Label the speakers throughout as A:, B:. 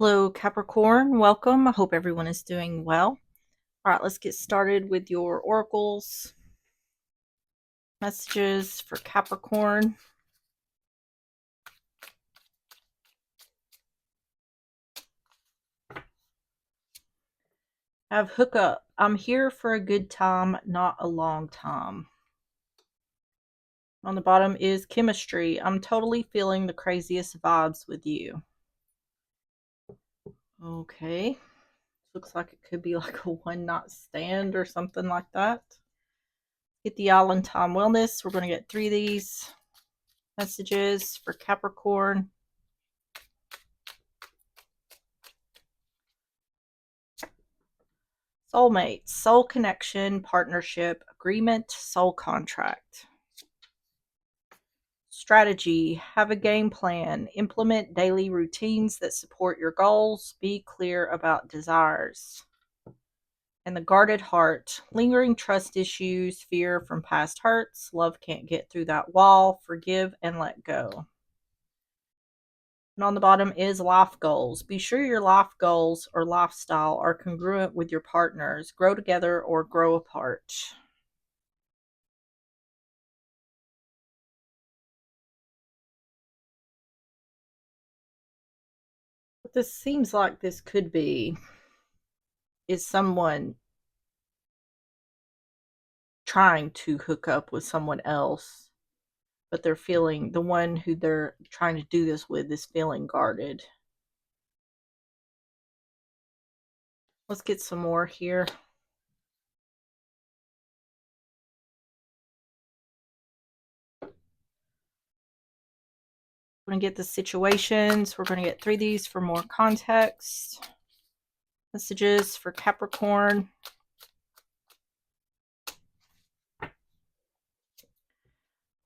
A: Hello, Capricorn. Welcome. I hope everyone is doing well. All right, let's get started with your oracles. Messages for Capricorn. Have hookup. I'm here for a good time, not a long time. On the bottom is chemistry. I'm totally feeling the craziest vibes with you. Okay. Looks like it could be like a one-night stand or something like that. Get the island time wellness. We're going to get 3 of these messages for Capricorn. Soulmates, soul connection, partnership, agreement, soul contract. Strategy, have a game plan, implement daily routines that support your goals, be clear about desires. And the guarded heart, lingering trust issues, fear from past hurts, love can't get through that wall, forgive and let go. And on the bottom is life goals. Be sure your life goals or lifestyle are congruent with your partners. Grow together or grow apart. What this seems like this could be is someone trying to hook up with someone else, but they're feeling the one who they're trying to do this with is feeling guarded. Let's get some more here. We're going to get the situations. We're going to get 3 of these for more context. Messages for Capricorn.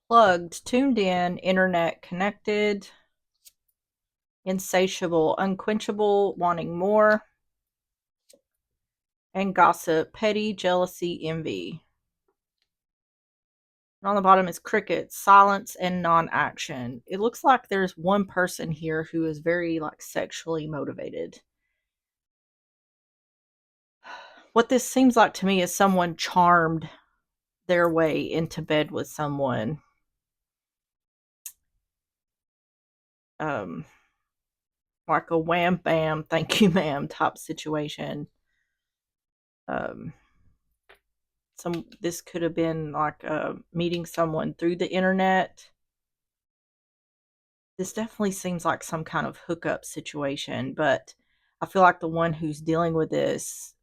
A: Plugged, tuned in, internet connected, insatiable, unquenchable, wanting more, and gossip, petty, jealousy, envy. And on the bottom is crickets, silence, and non-action. It looks like there's one person here who is very like sexually motivated. What this seems like to me is someone charmed their way into bed with someone. Um, like a wham bam, thank you ma'am type situation. Um, this could have been like meeting someone through the internet. This definitely seems like some kind of hookup situation, but I feel like the one who's dealing with this,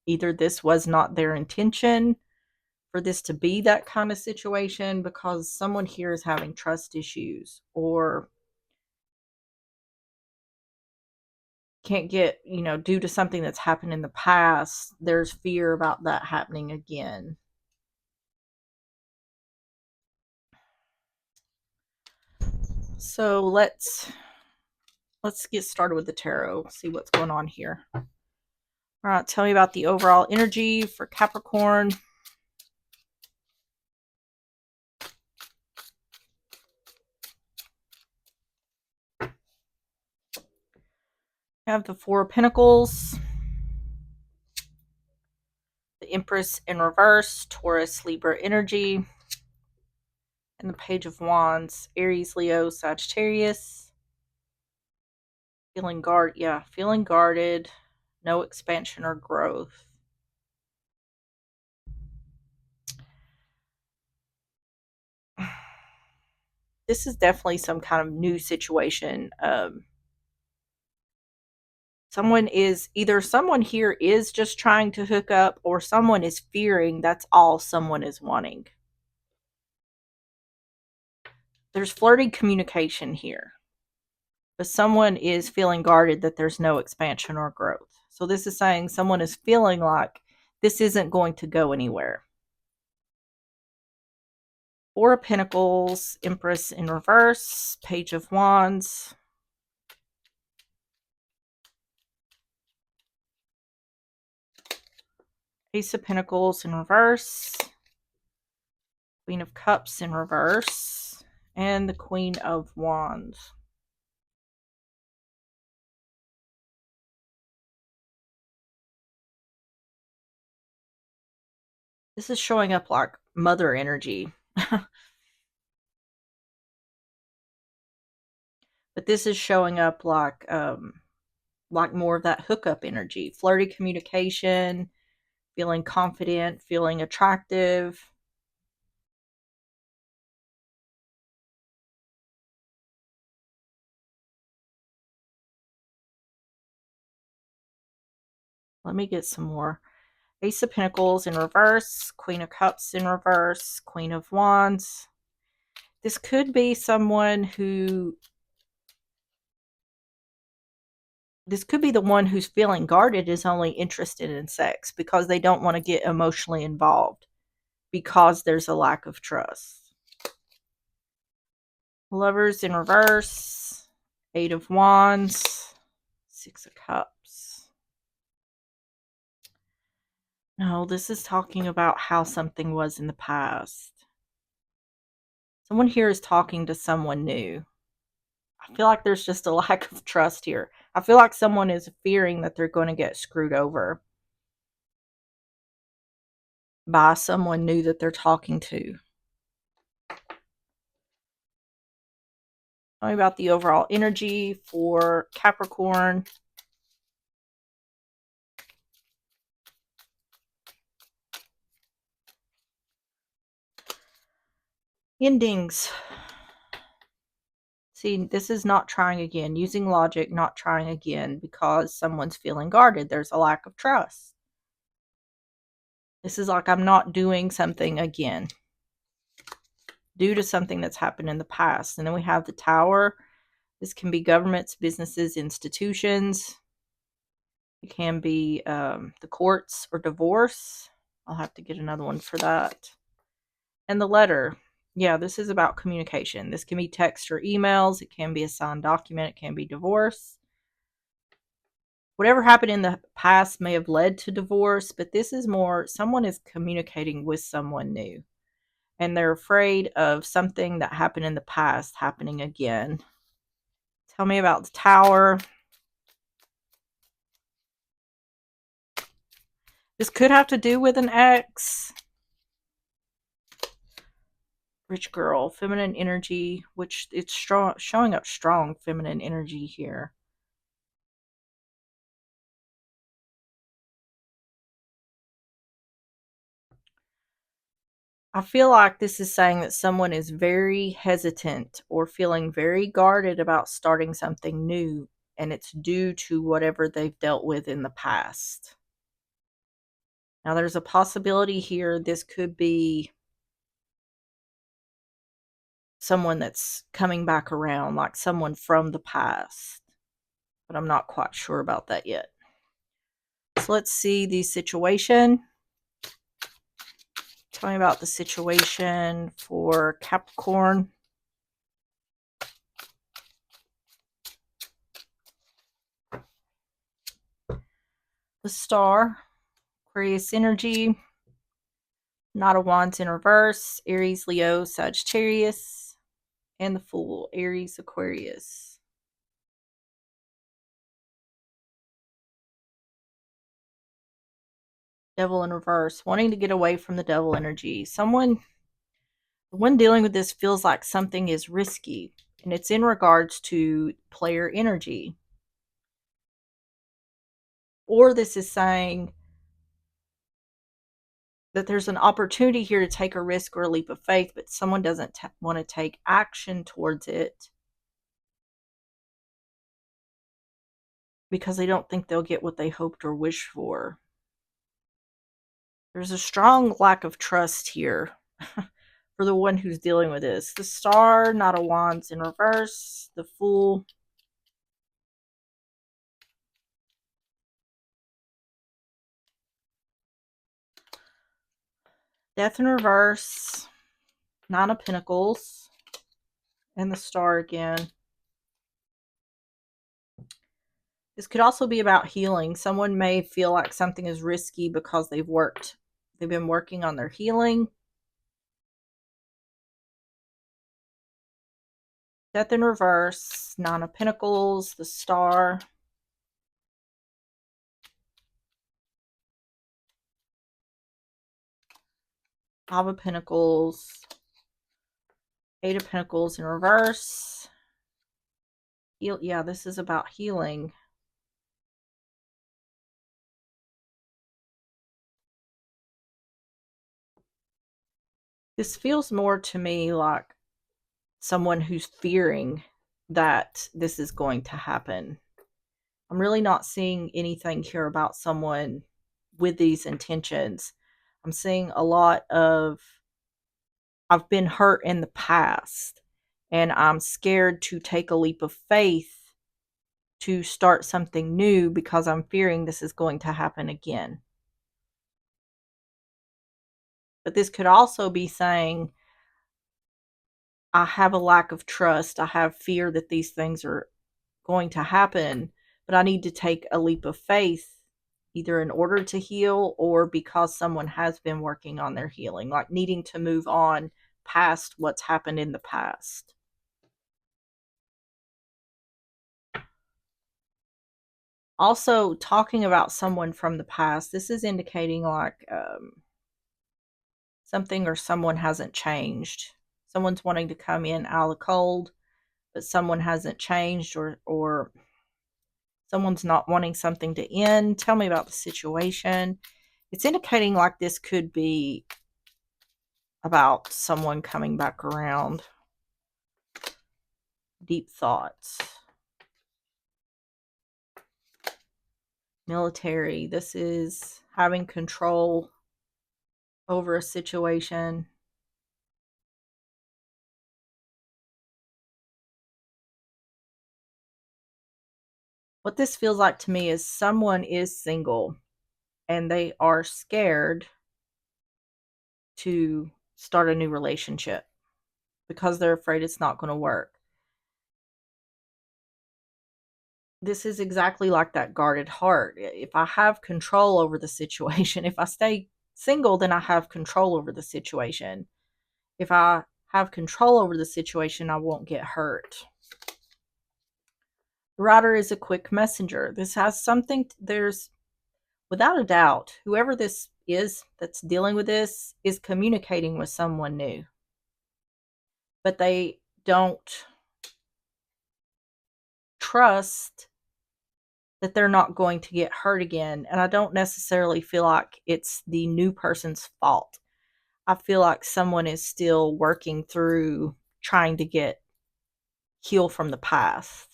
A: either this was not their intention for this to be that kind of situation because someone here is having trust issues or can't get, due to something that's happened in the past, there's fear about that happening again. So let's get started with the tarot, see what's going on here. All right, tell me about the overall energy for Capricorn. You have the Four of Pentacles, the Empress in reverse, Taurus, Libra energy, and the Page of Wands, Aries, Leo, Sagittarius. Feeling guarded, no expansion or growth. This is definitely some kind of new situation. Someone here is just trying to hook up, or someone is fearing that's all someone is wanting. There's flirty communication here, but someone is feeling guarded that there's no expansion or growth. So this is saying someone is feeling like this isn't going to go anywhere. Four of Pentacles, Empress in reverse, Page of Wands, Ace of Pentacles in reverse, Queen of Cups in reverse, and the Queen of Wands. This is showing up like mother energy. But this is showing up like more of that hookup energy, flirty communication, feeling confident, feeling attractive. Let me get some more. Ace of Pentacles in reverse, Queen of Cups in reverse, Queen of Wands. This could be someone who, this could be the one who's feeling guarded is only interested in sex because they don't want to get emotionally involved because there's a lack of trust. Lovers in reverse, Eight of Wands, Six of Cups. No, this is talking about how something was in the past. Someone here is talking to someone new. I feel like there's just a lack of trust here. I feel like someone is fearing that they're going to get screwed over by someone new that they're talking to. Tell me about the overall energy for Capricorn. Endings. See, this is not trying again. Using logic, not trying again because someone's feeling guarded. There's a lack of trust. This is like I'm not doing something again due to something that's happened in the past. And then we have the Tower. This can be governments, businesses, institutions. It can be the courts or divorce. I'll have to get another one for that. And the letter. Yeah, this is about communication. This can be text or emails. It can be a signed document. It can be divorce. Whatever happened in the past may have led to divorce, but this is more someone is communicating with someone new. And they're afraid of something that happened in the past happening again. Tell me about the Tower. This could have to do with an ex. Rich girl, feminine energy, which it's strong, showing up strong feminine energy here. I feel like this is saying that someone is very hesitant or feeling very guarded about starting something new, and it's due to whatever they've dealt with in the past. Now, there's a possibility here this could be someone that's coming back around, like someone from the past, but I'm not quite sure about that yet. So let's see the situation. Tell me about the situation for Capricorn. The Star, Aquarius energy, Knight of Wands in reverse, Aries, Leo, Sagittarius, and the Fool, Aries, Aquarius. Devil in reverse, wanting to get away from the devil energy. Someone, when dealing with this, feels like something is risky, and it's in regards to player energy. Or this is saying that there's an opportunity here to take a risk or a leap of faith, but someone doesn't want to take action towards it because they don't think they'll get what they hoped or wished for. There's a strong lack of trust here for the one who's dealing with this. The Star, Knight of Wands in reverse, the Fool. Death in reverse, Nine of Pentacles, and the Star again. This could also be about healing. Someone may feel like something is risky because they've been working on their healing. Death in reverse, Nine of Pentacles, the Star. Five of Pentacles, Eight of Pentacles in reverse. Yeah, this is about healing. This feels more to me like someone who's fearing that this is going to happen. I'm really not seeing anything here about someone with these intentions. I'm seeing a lot of, I've been hurt in the past and I'm scared to take a leap of faith to start something new because I'm fearing this is going to happen again. But this could also be saying, I have a lack of trust. I have fear that these things are going to happen, but I need to take a leap of faith either in order to heal or because someone has been working on their healing, like needing to move on past what's happened in the past. Also, talking about someone from the past, this is indicating like something or someone hasn't changed. Someone's wanting to come in out of the cold, but someone hasn't changed, or someone's not wanting something to end. Tell me about the situation. It's indicating like this could be about someone coming back around. Deep thoughts. Military. This is having control over a situation. What this feels like to me is someone is single and they are scared to start a new relationship because they're afraid it's not going to work. This is exactly like that guarded heart. If I have control over the situation, if I stay single, then I have control over the situation. If I have control over the situation, I won't get hurt. The rider is a quick messenger. This has something, there's without a doubt, whoever this is that's dealing with this is communicating with someone new, but they don't trust that they're not going to get hurt again. And I don't necessarily feel like it's the new person's fault. I feel like someone is still working through trying to heal from the past.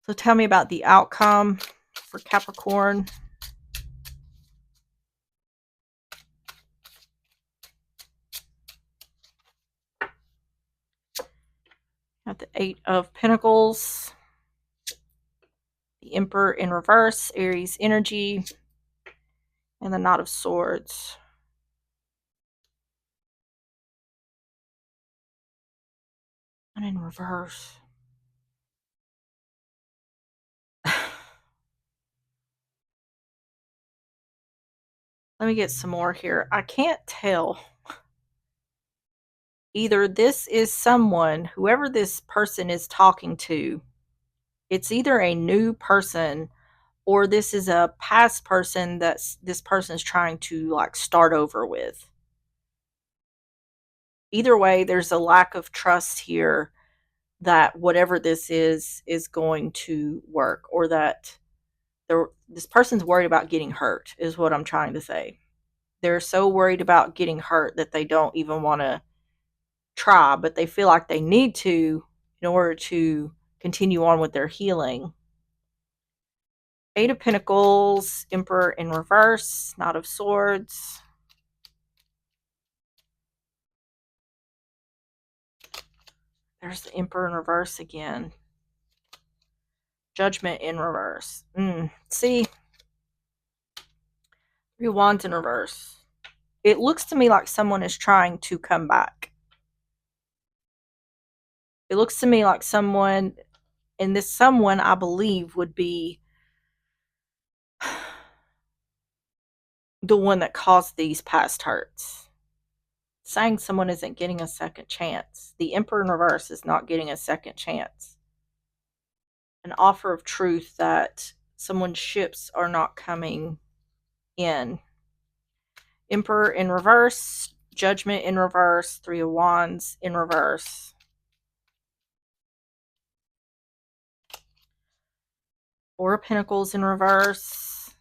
A: So tell me about the outcome for Capricorn. Got the Eight of Pentacles, the Emperor in reverse, Aries energy, and the Knot of Swords. And in reverse. Let me get some more here. I can't tell. Either this is someone, whoever this person is talking to, it's either a new person or this is a past person that's this person's trying to like start over with. Either way, there's a lack of trust here that whatever this is going to work, or that this person's worried about getting hurt is what I'm trying to say. They're so worried about getting hurt that they don't even want to try, but they feel like they need to in order to continue on with their healing. Eight of Pentacles, Emperor in reverse, Knot of Swords. There's the Emperor in reverse again. Judgment in reverse. See? Three of Wands in reverse. It looks to me like someone is trying to come back. It looks to me like someone, and this someone I believe would be the one that caused these past hurts. Saying someone isn't getting a second chance. The Emperor in reverse is not getting a second chance. an offer of truth that someone's ships are not coming in. Emperor in reverse, Judgment in reverse, Three of Wands in reverse. Four of Pentacles in reverse,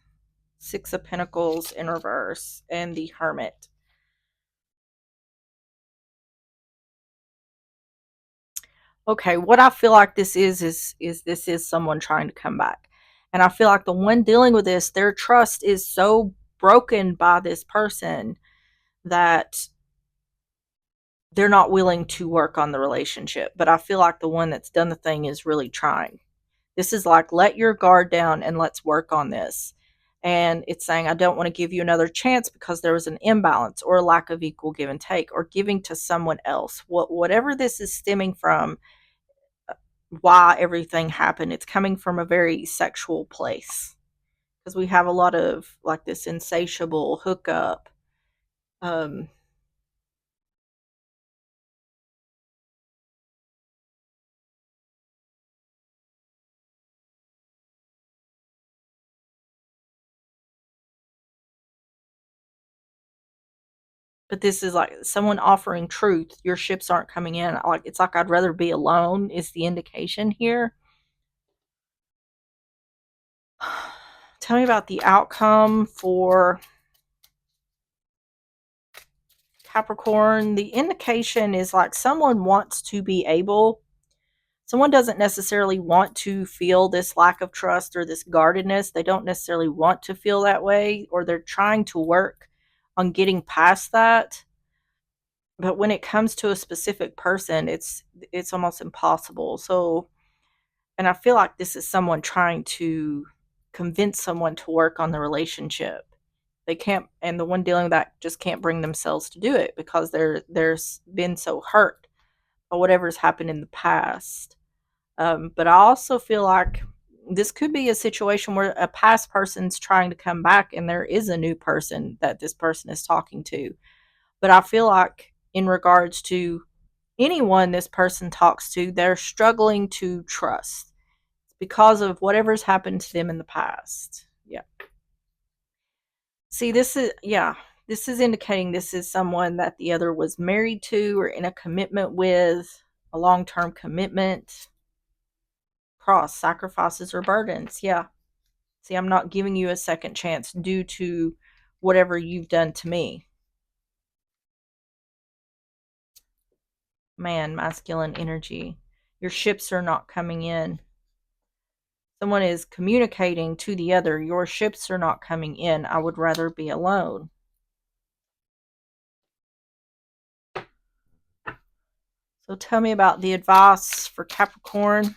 A: Six of Pentacles in reverse, and the Hermit. Okay, what I feel like this is this is someone trying to come back. And I feel like the one dealing with this, their trust is so broken by this person that they're not willing to work on the relationship. But I feel like the one that's done the thing is really trying. This is like, let your guard down and let's work on this. And it's saying, I don't want to give you another chance because there was an imbalance or a lack of equal give and take or giving to someone else. Whatever this is stemming from, why everything happened, it's coming from a very sexual place. Because we have a lot of like this insatiable hookup. Um, but this is like someone offering truth. Your ships aren't coming in. Like, it's like, I'd rather be alone is the indication here. Tell me about the outcome for Capricorn. The indication is like someone wants to be able, someone doesn't necessarily want to feel this lack of trust or this guardedness. They don't necessarily want to feel that way, or they're trying to work on getting past that. But when it comes to a specific person, it's almost impossible. So, and I feel like this is someone trying to convince someone to work on the relationship. They can't, and the one dealing with that just can't bring themselves to do it because there's been so hurt by whatever's happened in the past. But I also feel like this could be a situation where a past person's trying to come back and there is a new person that this person is talking to. But I feel like in regards to anyone this person talks to, they're struggling to trust because of whatever's happened to them in the past. Yeah. See, this is indicating this is someone that the other was married to or in a commitment with, a long-term commitment. Cross, sacrifices or burdens. Yeah. See, I'm not giving you a second chance due to whatever you've done to me. Man, masculine energy. Your ships are not coming in. Someone is communicating to the other, your ships are not coming in. I would rather be alone. So tell me about the advice for Capricorn.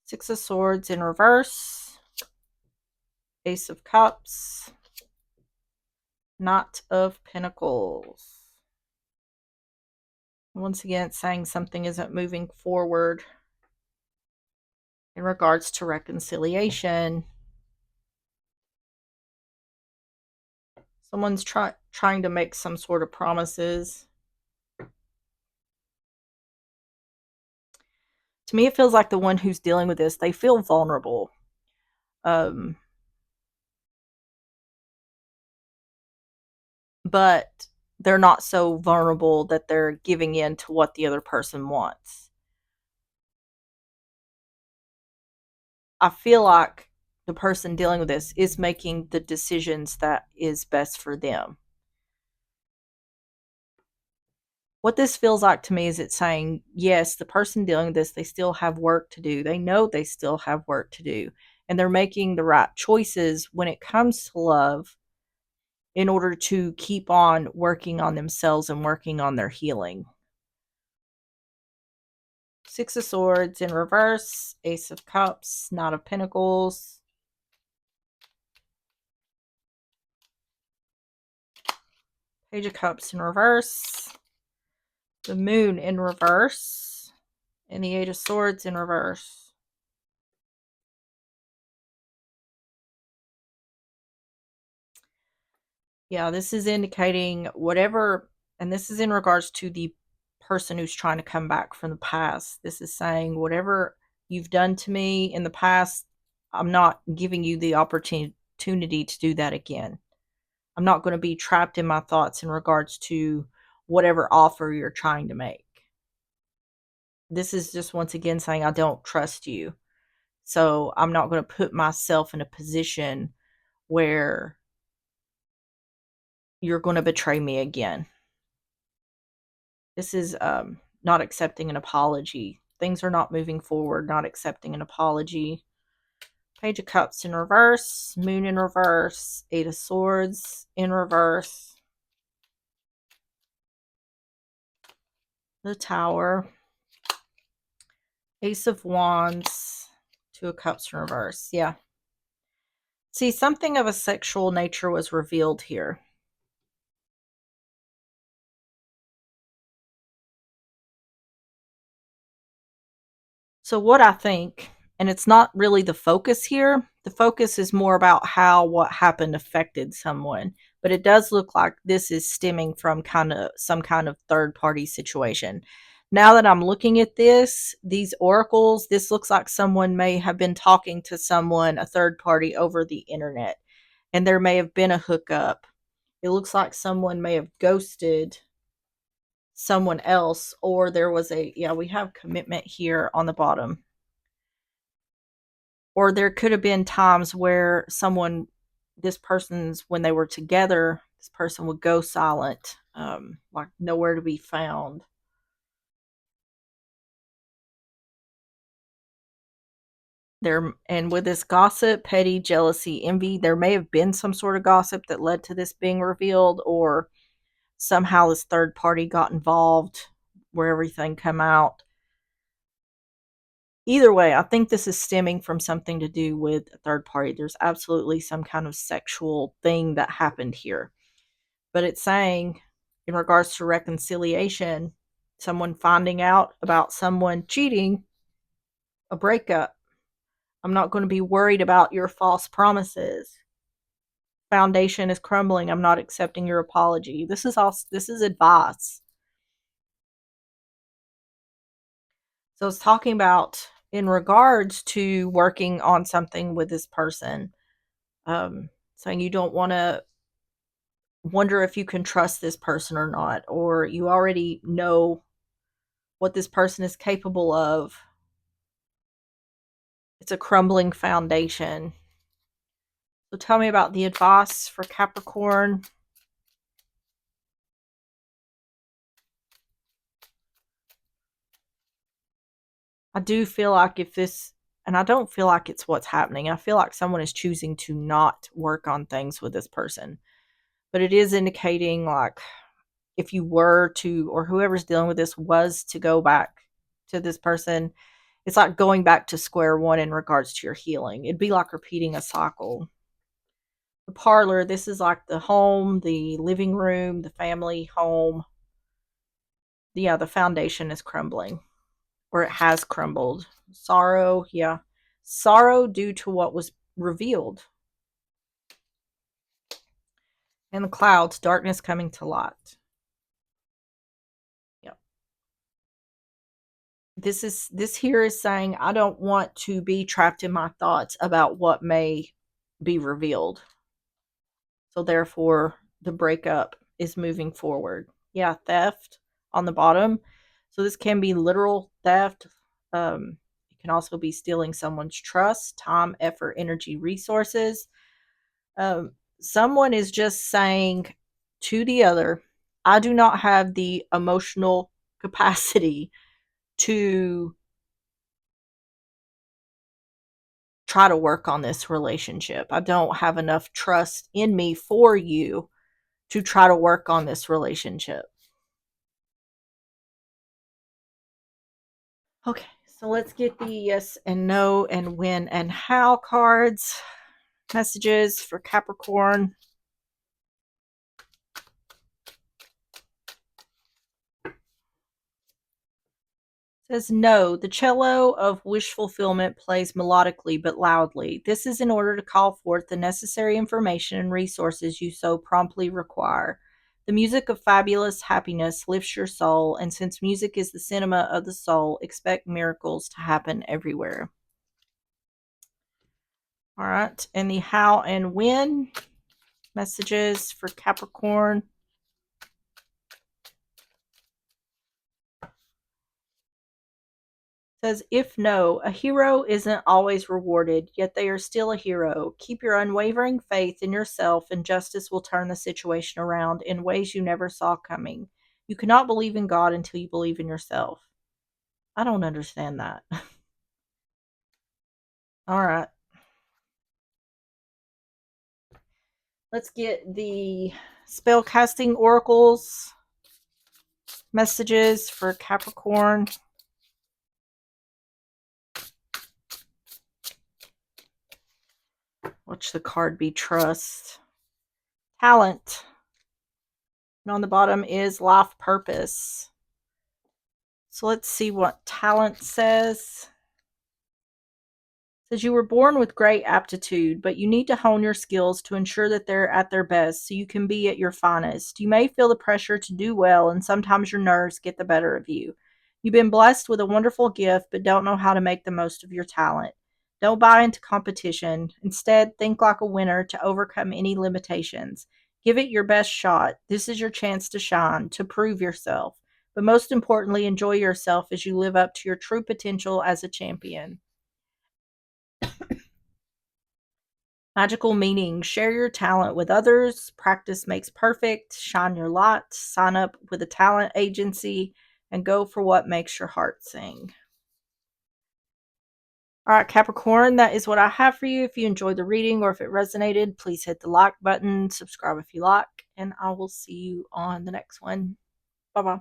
A: Six of Swords in reverse. Ace of Cups. Knight of Pentacles. Once again, it's saying something isn't moving forward in regards to reconciliation. Someone's trying to make some sort of promises. To me, it feels like the one who's dealing with this, they feel vulnerable. But they're not so vulnerable that they're giving in to what the other person wants. I feel like the person dealing with this is making the decisions that is best for them. What this feels like to me is it's saying, yes, the person dealing with this, they still have work to do. They know they still have work to do. And they're making the right choices when it comes to love in order to keep on working on themselves and working on their healing. Six of Swords in reverse, Ace of Cups, Knight of Pentacles. Page of Cups in reverse. The Moon in reverse. And the Eight of Swords in reverse. Yeah, this is indicating whatever, and this is in regards to the person who's trying to come back from the past. This is saying whatever you've done to me in the past, I'm not giving you the opportunity to do that again. I'm not going to be trapped in my thoughts in regards to whatever offer you're trying to make. This is just once again saying I don't trust you. So I'm not going to put myself in a position where you're going to betray me again. This is not accepting an apology. Things are not moving forward, not accepting an apology. Page of Cups in reverse, Moon in reverse, Eight of Swords in reverse, the Tower, Ace of Wands, Two of Cups in reverse. Yeah. See, something of a sexual nature was revealed here. So, what I think, and it's not really the focus here, the focus is more about how what happened affected someone. But it does look like this is stemming from kind of some kind of third party situation. Now that I'm looking at this, these oracles, this looks like someone may have been talking to someone, a third party, over the internet, and there may have been a hookup. It looks like someone may have ghosted someone else, or there was a, yeah, we have commitment here on the bottom. Or there could have been times where someone, this person's, when they were together, this person would go silent, like nowhere to be found. There, and with this gossip, petty, jealousy, envy, there may have been some sort of gossip that led to this being revealed, or somehow this third party got involved where everything come out. Either way, I think this is stemming from something to do with a third party. There's absolutely some kind of sexual thing that happened here. But it's saying, in regards to reconciliation, someone finding out about someone cheating, a breakup. I'm not going to be worried about your false promises. Foundation is crumbling. I'm not accepting your apology. This is advice. So it's talking about in regards to working on something with this person, saying you don't want to wonder if you can trust this person or not, or you already know what this person is capable of. It's a crumbling foundation. So tell me about the advice for Capricorn. I do feel like if this, and I don't feel like it's what's happening. I feel like someone is choosing to not work on things with this person. But it is indicating like if you were to, or whoever's dealing with this was to go back to this person, it's like going back to square one in regards to your healing. It'd be like repeating a cycle. The parlor, this is like the home, the living room, the family home. Yeah, the foundation is crumbling, or it has crumbled. Sorrow, yeah. Sorrow due to what was revealed. And the clouds, darkness coming to light. Yep. This here is saying I don't want to be trapped in my thoughts about what may be revealed. So therefore the breakup is moving forward. Yeah, theft on the bottom. So this can be literal theft. It can also be stealing someone's trust, time, effort, energy, resources. Someone is just saying to the other, I do not have the emotional capacity to try to work on this relationship. I don't have enough trust in me for you to try to work on this relationship. Okay, so let's get the yes and no and when and how cards. Messages for Capricorn. Says no, the cello of wish fulfillment plays melodically but loudly. This is in order to call forth the necessary information and resources you so promptly require. The music of fabulous happiness lifts your soul, and since music is the cinema of the soul, expect miracles to happen everywhere. All right, and the how and when messages for Capricorn. Says, if no, a hero isn't always rewarded, yet they are still a hero. Keep your unwavering faith in yourself, and justice will turn the situation around in ways you never saw coming. You cannot believe in God until you believe in yourself. I don't understand that. All right. Let's get the spell casting oracles messages for Capricorn. Watch the card be trust. Talent. And on the bottom is life purpose. So let's see what talent says. Says you were born with great aptitude, but you need to hone your skills to ensure that they're at their best so you can be at your finest. You may feel the pressure to do well, and sometimes your nerves get the better of you. You've been blessed with a wonderful gift, but don't know how to make the most of your talent. Don't buy into competition. Instead, think like a winner to overcome any limitations. Give it your best shot. This is your chance to shine, to prove yourself. But most importantly, enjoy yourself as you live up to your true potential as a champion. Magical meaning. Share your talent with others. Practice makes perfect. Shine your light. Sign up with a talent agency and go for what makes your heart sing. All right, Capricorn, that is what I have for you. If you enjoyed the reading or if it resonated, please hit the like button, subscribe if you like, and I will see you on the next one. Bye bye.